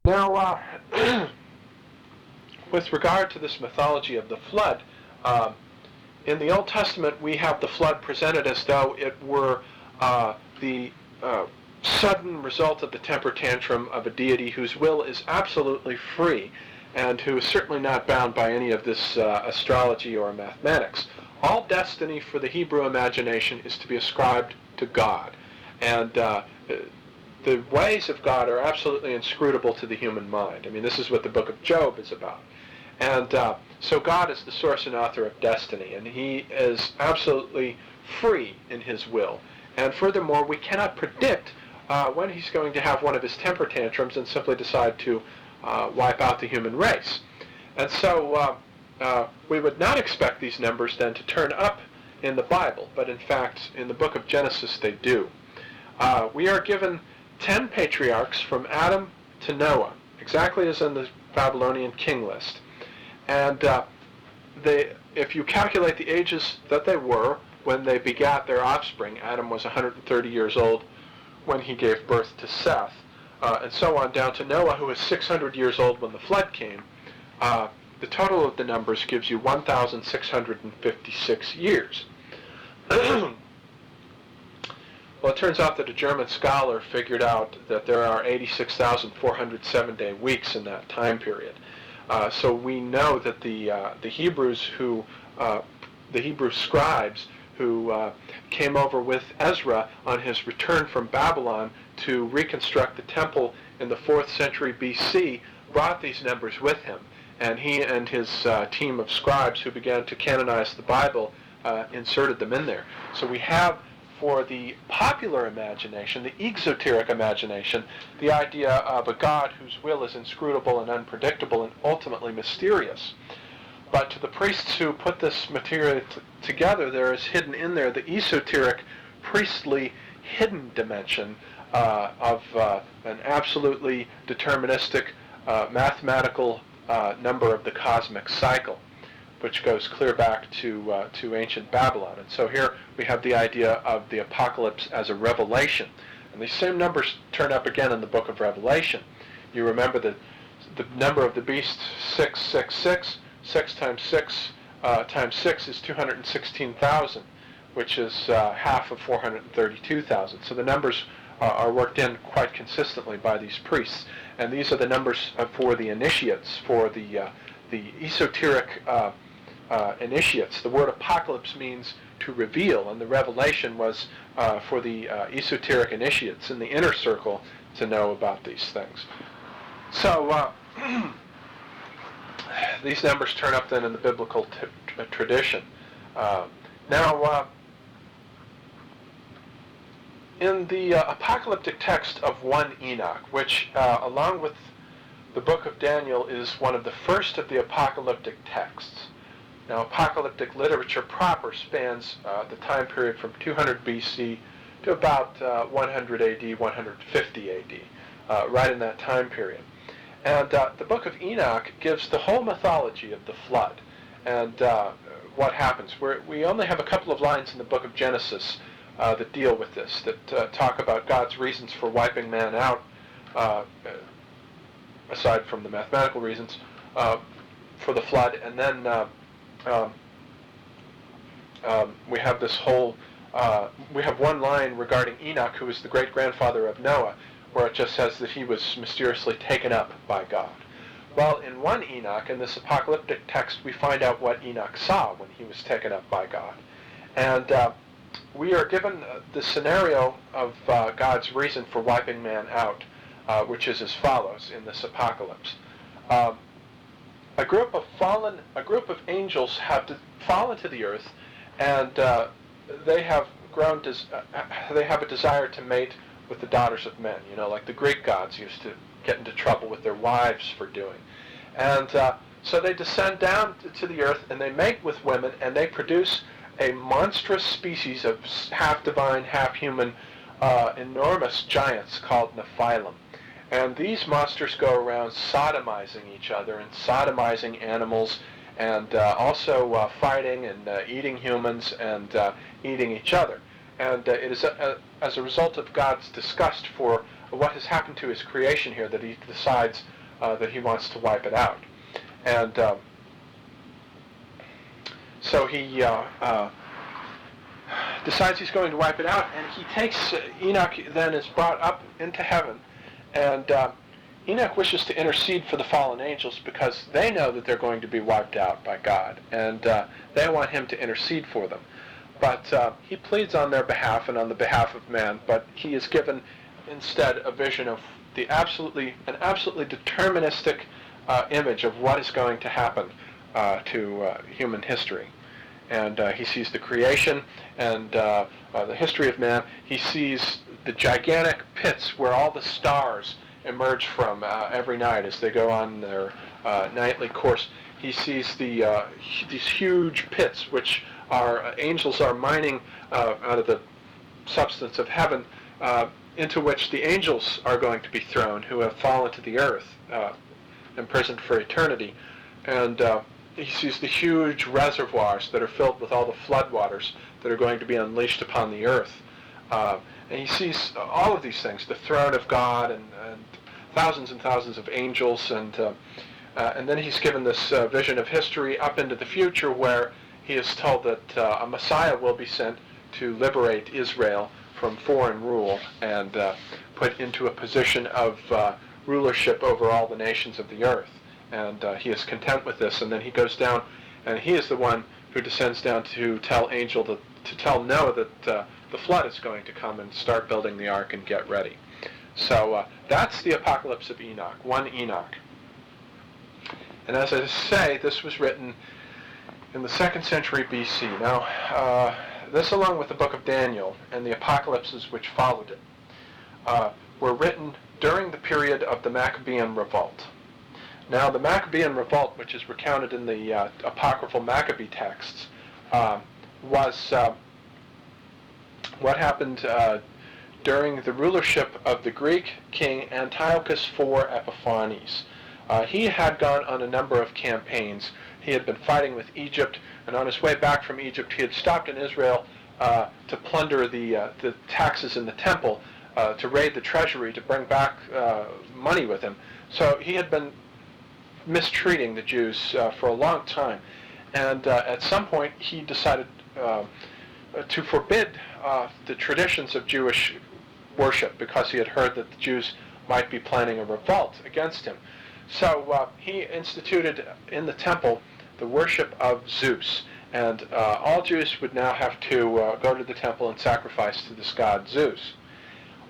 Now, with regard to this mythology of the flood, in the Old Testament we have the flood presented as though it were the sudden result of the temper tantrum of a deity whose will is absolutely free and who is certainly not bound by any of this astrology or mathematics. All destiny for the Hebrew imagination is to be ascribed to God, and the ways of God are absolutely inscrutable to the human mind. I mean, this is what the book of Job is about. And so God is the source and author of destiny, and he is absolutely free in his will. And furthermore, we cannot predict when he's going to have one of his temper tantrums and simply decide to wipe out the human race. And so we would not expect these numbers then to turn up in the Bible, but in fact, in the book of Genesis they do. We are given 10 patriarchs from Adam to Noah, exactly as in the Babylonian king list. And if you calculate the ages that they were when they begat their offspring, Adam was 130 years old when he gave birth to Seth, and so on down to Noah, who was 600 years old when the flood came. The total of the numbers gives you 1,656 years. Well, it turns out that a German scholar figured out that there are 86,400 7-day weeks in that time period. So we know that the Hebrew scribes who came over with Ezra on his return from Babylon to reconstruct the temple in the 4th century BC brought these numbers with him. And he and his team of scribes who began to canonize the Bible inserted them in there. So we have, for the popular imagination, the exoteric imagination, the idea of a God whose will is inscrutable and unpredictable and ultimately mysterious. But to the priests who put this material together, there is hidden in there the esoteric, priestly, hidden dimension of an absolutely deterministic, mathematical number of the cosmic cycle, which goes clear back to ancient Babylon. And so here we have the idea of the apocalypse as a revelation. And these same numbers turn up again in the book of Revelation. You remember that the number of the beast, 666, 6 times 6 times 6 is 216,000, which is half of 432,000. So the numbers are worked in quite consistently by these priests. And these are the numbers for the initiates, for the esoteric initiates. The word apocalypse means to reveal, and the revelation was for the esoteric initiates in the inner circle to know about these things. So these numbers turn up then in the biblical tradition. Now, in the apocalyptic text of 1 Enoch, which along with the book of Daniel is one of the first of the apocalyptic texts. Now, apocalyptic literature proper spans the time period from 200 BC to about 100 AD, 150 AD, right in that time period. And the book of Enoch gives the whole mythology of the flood and what happens. We only have a couple of lines in the book of Genesis that deal with this, that talk about God's reasons for wiping man out, aside from the mathematical reasons, for the flood. And then we have this whole, we have one line regarding Enoch, who was the great-grandfather of Noah, where it just says that he was mysteriously taken up by God. Well, in 1 Enoch, in this apocalyptic text, we find out what Enoch saw when he was taken up by God. And we are given the scenario of God's reason for wiping man out, which is as follows in this apocalypse. A group of angels have fallen to the earth, and they have they have a desire to mate with the daughters of men, like the Greek gods used to get into trouble with their wives for doing. And so they descend down to the earth, and they mate with women, and they produce a monstrous species of half-divine, half-human, enormous giants called Nephilim. And these monsters go around sodomizing each other and sodomizing animals, and also fighting and eating humans and eating each other. And it is as a result of God's disgust for what has happened to his creation here that he decides that he wants to wipe it out. And so he decides he's going to wipe it out, and he takes Enoch then is brought up into heaven, and Enoch wishes to intercede for the fallen angels because they know that they're going to be wiped out by God, and they want him to intercede for them. But he pleads on their behalf and on the behalf of man, but he is given instead a vision of an absolutely deterministic image of what is going to happen to human history. And he sees the creation and the history of man. He sees the gigantic pits where all the stars emerge from every night as they go on their nightly course. He sees these huge pits which angels are mining out of the substance of heaven, into which the angels are going to be thrown who have fallen to the earth, imprisoned for eternity. And he sees the huge reservoirs that are filled with all the floodwaters that are going to be unleashed upon the earth. And he sees all of these things, the throne of God and thousands and thousands of angels. And then he's given this vision of history up into the future where he is told that a Messiah will be sent to liberate Israel from foreign rule and put into a position of rulership over all the nations of the earth. And he is content with this, and then he goes down, and he is the one who descends down to tell Noah that the flood is going to come and start building the ark and get ready. So that's the Apocalypse of Enoch, one Enoch. And as I say, this was written in the 2nd century BC. Now, this along with the book of Daniel and the apocalypses which followed it were written during the period of the Maccabean revolt. Now, the Maccabean revolt, which is recounted in the apocryphal Maccabee texts, was what happened during the rulership of the Greek king Antiochus IV Epiphanes. He had gone on a number of campaigns. He had been fighting with Egypt, and on his way back from Egypt, he had stopped in Israel to plunder the taxes in the temple, to raid the treasury, to bring back money with him. So he had been mistreating the Jews for a long time. And at some point, he decided to forbid the traditions of Jewish worship because he had heard that the Jews might be planning a revolt against him. So he instituted in the temple the worship of Zeus, and all Jews would now have to go to the temple and sacrifice to this god Zeus.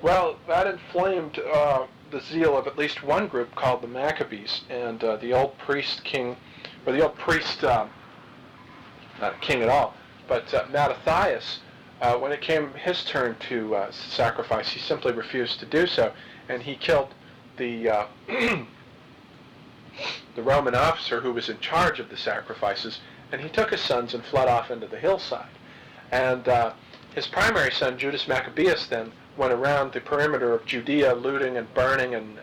Well, that inflamed the zeal of at least one group called the Maccabees, and the old priest king, or the old priest, not a king at all, but Mattathias, when it came his turn to sacrifice, he simply refused to do so, and he killed the the Roman officer who was in charge of the sacrifices, and he took his sons and fled off into the hillside. And his primary son, Judas Maccabeus, then went around the perimeter of Judea, looting and burning and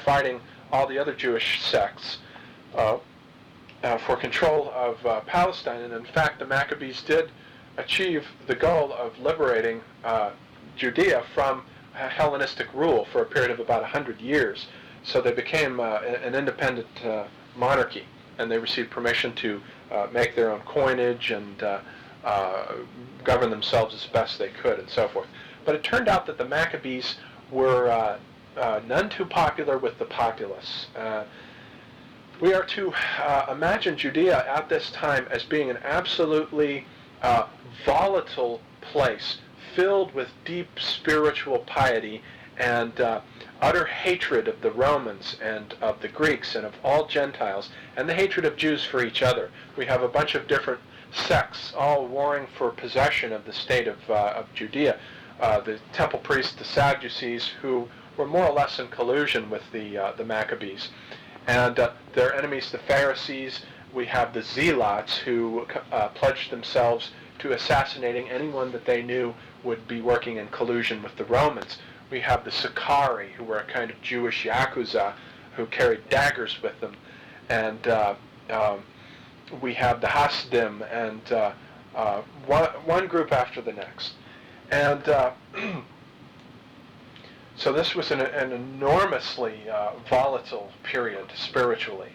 fighting all the other Jewish sects for control of Palestine. And in fact, the Maccabees did achieve the goal of liberating Judea from Hellenistic rule for a period of about 100 years. So they became an independent monarchy, and they received permission to make their own coinage and govern themselves as best they could and so forth. But it turned out that the Maccabees were none too popular with the populace. We are to imagine Judea at this time as being an absolutely volatile place filled with deep spiritual piety and utter hatred of the Romans and of the Greeks and of all Gentiles, and the hatred of Jews for each other. We have a bunch of different sects all warring for possession of the state of Judea. The temple priests, the Sadducees, who were more or less in collusion with the Maccabees. And their enemies, the Pharisees. We have the Zealots, who pledged themselves to assassinating anyone that they knew would be working in collusion with the Romans. We have the Sicarii, who were a kind of Jewish Yakuza, who carried daggers with them. And we have the Hasidim, and one group after the next. And So this was an enormously volatile period spiritually.